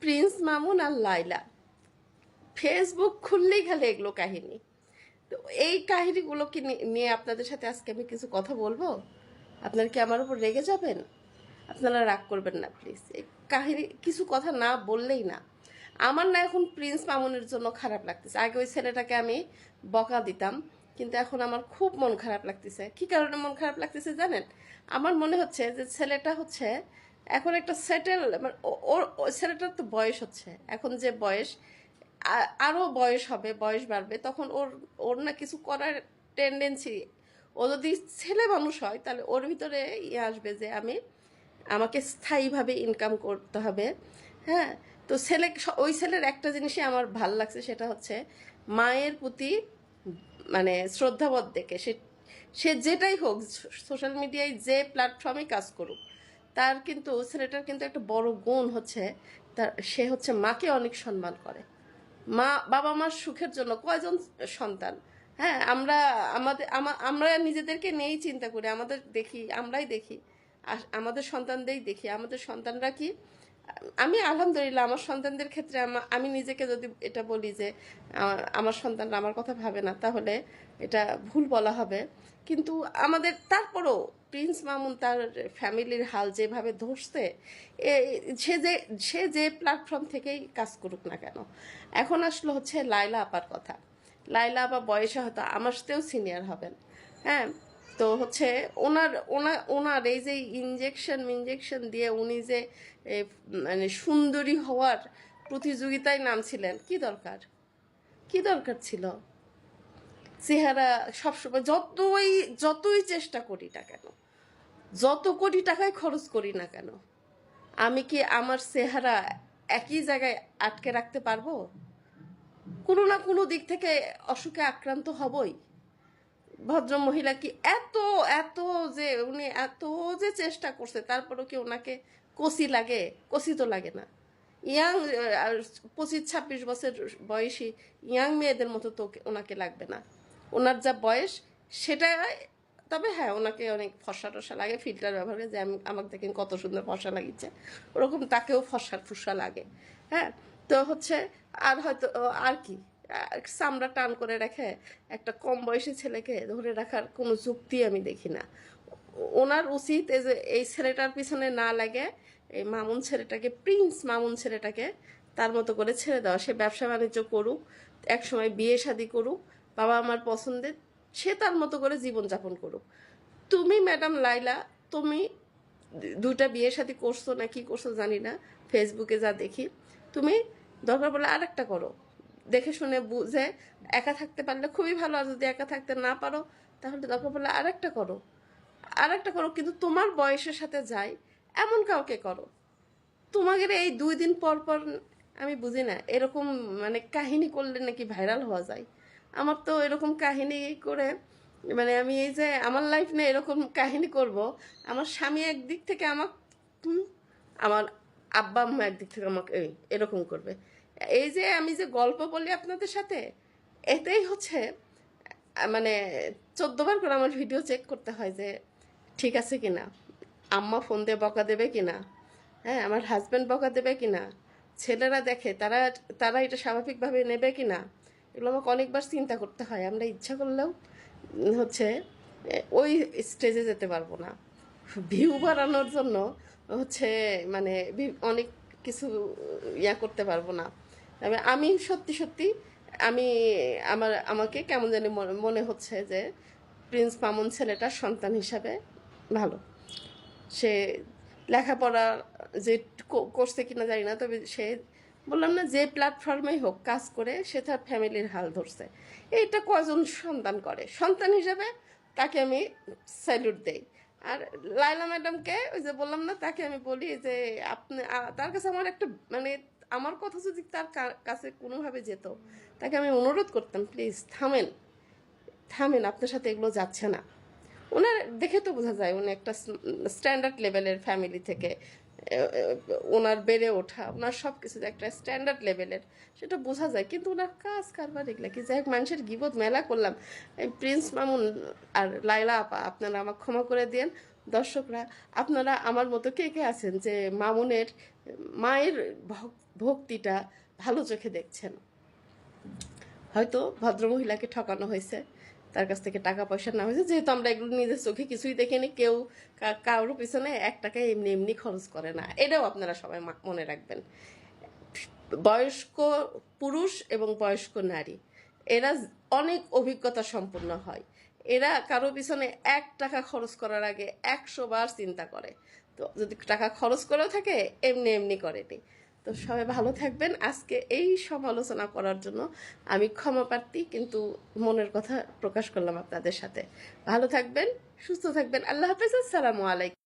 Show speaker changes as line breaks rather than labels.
Prince Mamun আর লাইলা, Facebook খুললেই খালি এগুলো কাহিনী। তো এই কাহিনীগুলোকে নিয়ে আপনাদের সাথে আজকে আমি কিছু কথা বলবো। আপনারা কি আমার উপর রেগে যাবেন? আপনারা রাগ করবেন না প্লিজ। এই কাহিনী কিছু কথা না বললেই না। আমার না এখন প্রিন্স মামুনের জন্য খারাপ লাগতেছে। আগে ওই ছেলেটাকে আমি বকা দিতাম, কিন্তু এখন আমার খুব মন খারাপ লাগতেছে। কি কারণে মন খারাপ লাগতেছে জানেন? আমার মনে হচ্ছে যে ছেলেটা হচ্ছে এখন একটা সেটেল, মানে ওর ছেলেটার তো বয়স হচ্ছে, এখন যে বয়স, আরও বয়স হবে, বয়স বাড়বে, তখন ওর ওর না কিছু করার টেন্ডেন্সি। ও যদি ছেলে মানুষ হয় তাহলে ওর ভিতরে ইয়ে আসবে যে আমাকে স্থায়ীভাবে ইনকাম করতে হবে। হ্যাঁ, তো ওই ছেলের একটা জিনিসই আমার ভাল লাগছে, সেটা হচ্ছে মায়ের প্রতি মানে শ্রদ্ধাবোধ দেখে সে সে যেটাই হোক, সোশ্যাল মিডিয়ায় যে প্ল্যাটফর্মে কাজ করুক, তার কিন্তু ছেলেটার কিন্তু একটা বড় গুণ হচ্ছে সে হচ্ছে মাকে অনেক সম্মান করে। বাবা মার সুখের জন্য কয়জন সন্তান, হ্যাঁ, আমরা নিজেদেরকে নিয়েই চিন্তা করি, আমরাই দেখি, আমাদের সন্তানদেরই দেখি, আমাদের সন্তানরা কি। আমি আলহামদুলিল্লাহ আমার সন্তানদের ক্ষেত্রে আমি নিজেকে যদি এটা বলি যে আমার সন্তানরা আমার কথা ভাবে না, তাহলে এটা ভুল বলা হবে। কিন্তু আমাদের তারপরও প্রিন্স মামুন তার ফ্যামিলির হাল যেভাবে ধরছে, সে যে প্ল্যাটফর্ম থেকেই কাজ করুক না কেন। এখন আসলে হচ্ছে লাইলা আপার কথা। লাইলা আপা বয়সে হয়তো আমার সাথেও সিনিয়র হবেন। হ্যাঁ, তো হচ্ছে ওনার ওনার ওনার এই যে ইনজেকশন দিয়ে উনি যে মানে সুন্দরী হওয়ার প্রতিযোগিতায় নামছিলেন, কি দরকার ছিল? চেহারা সবসময় যতই চেষ্টা করি না কেন, যত কোটি টাকায় খরচ করি না কেন, আমি কি আমার চেহারা একই জায়গায় আটকে রাখতে পারবো? কোনো না কোনো দিক থেকে অসুখে আক্রান্ত হবই। ভদ্র মহিলা কি এত এত যে উনি এত যে চেষ্টা করছে, তারপরেও কি ওনাকে কচি লাগে? কচি তো লাগে না। ইয়াং 25-26 বছর বয়সী ইয়াং মেয়েদের মতো তো ওনাকে লাগবে না। ওনার যা বয়স সেটা। তবে হ্যাঁ, ওনাকে অনেক ফর্সা টসা লাগে, ফিল্টার ব্যবহার করে, যে আমাকে দেখেন কত সুন্দর ফর্সা লাগিচ্ছে, ওরকম তাকেও ফর্সা লাগে। হ্যাঁ, তো হচ্ছে আর হয়তো আর কি চামড়া টান করে রেখে একটা কম বয়সী ছেলেকে ধরে রাখার কোনো যুক্তি আমি দেখি না। ওনার উচিত এই ছেলেটার পিছনে না লাগে এই প্রিন্স মামুন ছেলেটাকে তার মতো করে ছেড়ে দেওয়া। সে ব্যবসা বাণিজ্য করুক, একসময় বিয়ে শাদী করুক, বাবা আমার পছন্দের, সে তার মতো করে জীবনযাপন করুক। তুমি ম্যাডাম লাইলা, তুমি 2টা বিয়ে শাদী করছো না কি করছো জানি না, ফেসবুকে যা দেখি, তুমি দরকার পড়লে আরেকটা করো, দেখে শুনে বুঝে। একা থাকতে পারলে খুবই ভালো, আর যদি একা থাকতে না পারো তাহলে দরকার পড়লে আরেকটা করো, কিন্তু তোমার বয়সের সাথে যায় এমন কাউকে করো। তোমাদের এই 2 দিন পর পর আমি বুঝি না, এরকম মানে কাহিনী করলে নাকি ভাইরাল হওয়া যায়। আমার তো এরকম কাহিনী করে, মানে আমি এই যে আমার লাইফ নিয়ে এরকম কাহিনী করব, আমার স্বামী একদিক থেকে আমার আব্বা আম্মা একদিক থেকে আমাকে এরকম করবে। এই যে আমি যে গল্প বলি আপনাদের সাথে, এতেই হচ্ছে মানে 14 বার করে আমার ভিডিও চেক করতে হয় যে ঠিক আছে কিনা, আম্মা ফোন দিয়ে বকা দেবে কিনা, হ্যাঁ, আমার হাজব্যান্ড বকা দেবে কিনা, ছেলেরা দেখে তারা তারা এটা স্বাভাবিকভাবে নেবে কিনা, এগুলো আমাকে অনেকবার চিন্তা করতে হয়। আমরা ইচ্ছা করলেও হচ্ছে ওই স্টেজে যেতে পারবো না। ভিউ বাড়ানোর জন্য হচ্ছে মানে অনেক কিছু করতে পারবো না। তবে আমি সত্যি সত্যি আমি আমাকে কেমন জানি মনে হচ্ছে যে প্রিন্স মামুন ছেলেটা সন্তান হিসাবে ভালো। সে লেখাপড়া যে করছে কিনা জানি না, তবে সে বললাম না, যে প্ল্যাটফর্মেই হোক কাজ করে সে তার ফ্যামিলির হাল ধরছে। এইটা কজন সন্তান করে, সন্তান হিসাবে তাকে আমি স্যালুট দেই। আর লায়লা ম্যাডামকে ওই যে বললাম না, তাকে আমি বলি যে আপনি তার কাছে আমার একটা মানে আমার কথা যদি তার কাছে কোনোভাবে যেত, তাকে আমি অনুরোধ করতাম, প্লিজ থামেন, আপনার সাথে এগুলো যাচ্ছে না। ওনার দেখে তো বোঝা যায় উনি একটা স্ট্যান্ডার্ড লেভেলের ফ্যামিলি থেকে ওনার বেড়ে ওঠা, ওনার সব কিছু একটা স্ট্যান্ডার্ড লেভেলের, সেটা বোঝা যায়। কিন্তু ওনার কাজ কারবার এগুলা কি, যাই হোক, মানুষের গিবত মেলা করলাম। এই প্রিন্স মামুন আর লাইলা আপা, আপনারা আমাকে ক্ষমা করে দিন। দর্শকরা, আপনারা আমার মতো কে কে আছেন যে মামুনের মায়ের ভক্তিটা ভালো চোখে দেখছেন। হয়তো ভদ্রমহিলাকে ঠকানো হয়েছে, তার কাছ থেকে টাকা পয়সা নেওয়া হয়েছে, যেহেতু আমরা এগুলো নিজের চোখে কিছুই দেখিনি, কেউ কারোর পিছনে 1 টাকা এমনি এমনি খরচ করে না, এটাও আপনারা সবাই মনে রাখবেন। বয়স্ক পুরুষ এবং বয়স্ক নারী এরা অনেক অভিজ্ঞতা সম্পন্ন হয়। এরা কারো পিছনে 1 টাকা খরচ করার আগে 100 বার চিন্তা করে। তো যদি টাকা খরচ করেও থাকে এমনি এমনি করেনি। তো সবাই ভালো থাকবেন। আজকে এই সমালোচনা করার জন্য আমি ক্ষমা প্রার্থী, কিন্তু মনের কথা প্রকাশ করলাম আপনাদের সাথে। ভালো থাকবেন, সুস্থ থাকবেন। আল্লাহ হাফেজ। আসসালামু আলাইকুম।